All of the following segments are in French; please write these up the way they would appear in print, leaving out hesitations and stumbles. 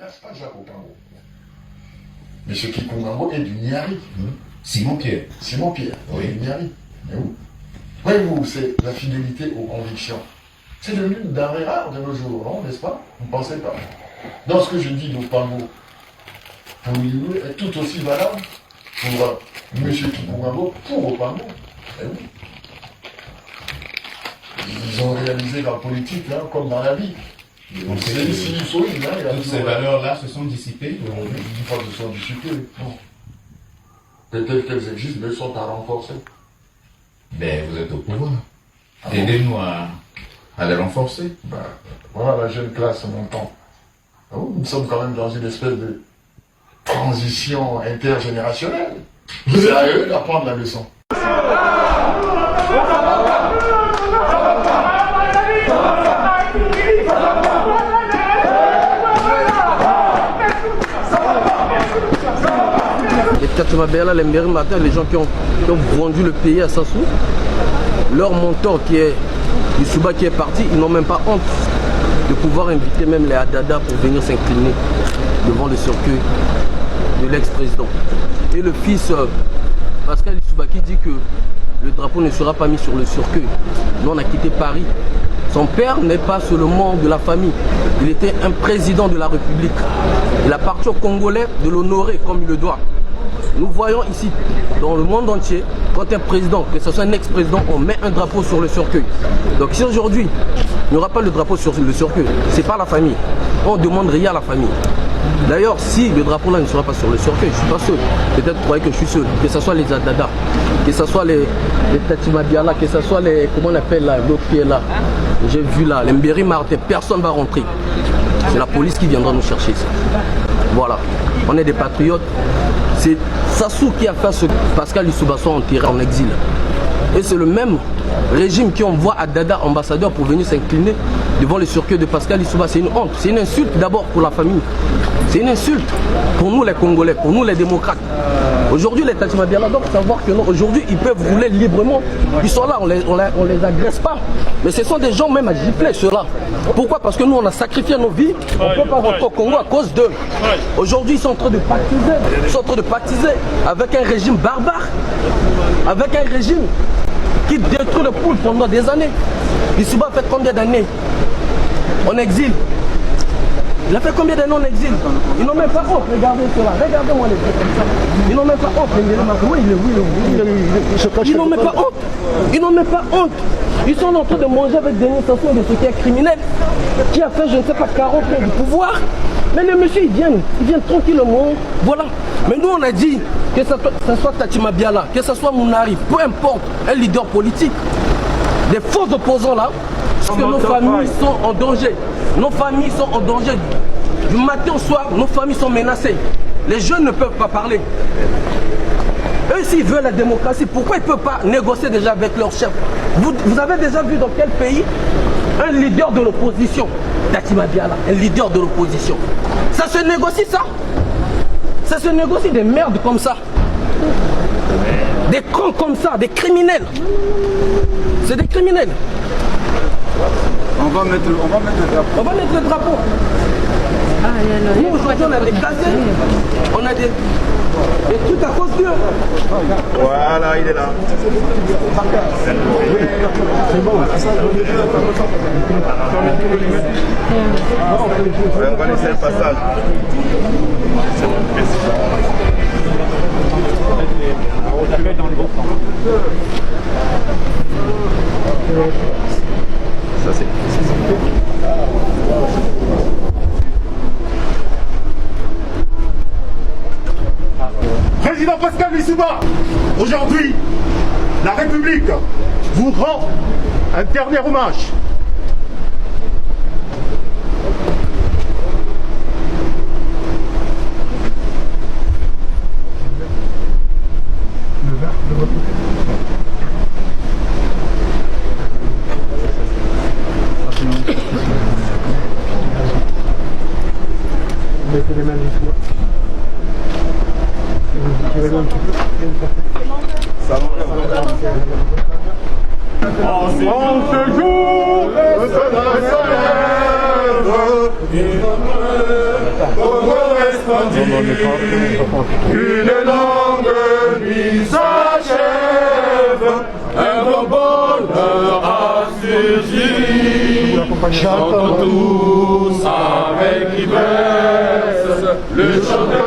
lâche pas Jacques Opango. Mais ce qui Kongambo est du Niari. Simon Pierre. Simon Pierre, Oui. du Niari. Mais où? Voyez-vous, c'est la fidélité aux convictions. C'est devenu une denrée rare de nos jours, non, n'est-ce pas? Vous ne pensez pas? Dans ce que je dis d'Opango, pour lui est tout aussi valable pour M. Kongambo, pour Opango. Eh oui. Ils ont réalisé la politique, hein, comme dans la vie. Donc, C'est une sinusoïde, hein, toutes ces valeurs-là se sont dissipées aujourd'hui. Je ne dis pas qu'elles sont dissipées, non. Peut-être qu'elles existent, mais elles sont à renforcer. Ben, vous êtes au pouvoir. Aidez-nous à les renforcer. Ben, voilà la jeune classe montant. Nous sommes quand même dans une espèce de transition intergénérationnelle. C'est à eux d'apprendre la leçon. Les Tchama Biala, les Mbéri Martin, les gens qui ont vendu le pays à Sassou, leur mentor qui est Youssouba qui est parti, ils n'ont même pas honte de pouvoir inviter même les Adada pour venir s'incliner devant le cercueil de l'ex-président. Et le fils Pascal Youssouba qui dit que le drapeau ne sera pas mis sur le cercueil. Nous on a quitté Paris. Son père n'est pas seulement de la famille, il était un président de la République. Il appartient aux Congolais de l'honorer comme il le doit. Nous voyons ici, dans le monde entier, quand un président, que ce soit un ex-président, on met un drapeau sur le cercueil. Donc si aujourd'hui, il n'y aura pas le drapeau sur le cercueil, ce n'est pas la famille. On ne demande rien à la famille. D'ailleurs, si le drapeau là ne sera pas sur le cercueil, je ne suis pas seul. Peut-être vous croyez que je suis seul. Que ce soit les Adada, que ce soit les Tchama Biala, que ce soit les, comment on appelle là, l'autre qui est là. J'ai vu là, les Mbéri Martin, personne ne va rentrer. C'est la police qui viendra nous chercher ici. Voilà, on est des patriotes. C'est Sassou qui a fait ce que Pascal Youssouba soit enterré en exil. Et c'est le même régime qui envoie Adada ambassadeur pour venir s'incliner devant le cercueil de Pascal Youssouba. C'est une honte, c'est une insulte d'abord pour la famille. C'est une insulte pour nous les Congolais, pour nous les démocrates. Aujourd'hui les Tchama Biala doivent savoir que non, aujourd'hui ils peuvent rouler librement. Ils sont là, on les agresse pas. Mais ce sont des gens même à gifler ceux-là. Pourquoi? Parce que nous on a sacrifié nos vies. On ne peut pas rentrer au Congo à cause d'eux. Aujourd'hui ils sont en train de pactiser. Ils sont en train de pactiser avec un régime barbare. Avec un régime qui détruit le peuple pendant des années. Youssouba a fait combien d'années en exil? Il a fait combien d'années en exil? Ils n'ont même pas honte, regardez cela, regardez-moi les trucs comme ça. Ils n'ont même pas honte, ils n'ont même pas honte. Ils n'ont même pas honte. Ils sont en train de manger avec des dénonciations de ce qui est criminel, qui a fait je ne sais pas 40 ans du pouvoir. Mais les messieurs ils viennent tranquillement, voilà. Mais nous on a dit que ce soit Tchama Biala, que ce soit Mounari, peu importe, un leader politique, des faux opposants là, parce que nos familles sont en danger. Nos familles sont en danger. Du matin au soir, nos familles sont menacées. Les jeunes ne peuvent pas parler. Eux, s'ils veulent la démocratie, pourquoi ils ne peuvent pas négocier déjà avec leur chef? Vous avez déjà vu dans quel pays un leader de l'opposition, Tchama Biala, un leader de l'opposition. Ça se négocie ça? Ça se négocie des merdes comme ça. Des cons comme ça, des criminels. C'est des criminels. On va mettre le drapeau. On va mettre le drapeau. Nous aujourd'hui on a des gazelles, on a des... Et tout à cause d'eux. Voilà, il est là. C'est bon. On va laisser le passage. C'est bon, merci. Dans le bon temps. Ça c'est. Président Pascal Youssouba, aujourd'hui, la République vous rend un dernier hommage. Mettez les mains dessus. En ce jour, le soleil se lève, Une longue nuit s'achève, un grand bonheur a surgi. Chantons tous avec ivresse le chant de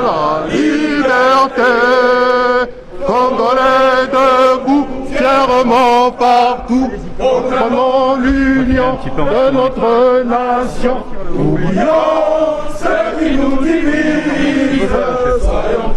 la liberté. Congolais debout, fièrement partout, prenons l'union de notre nation. Oublions ce qui nous divise, soyons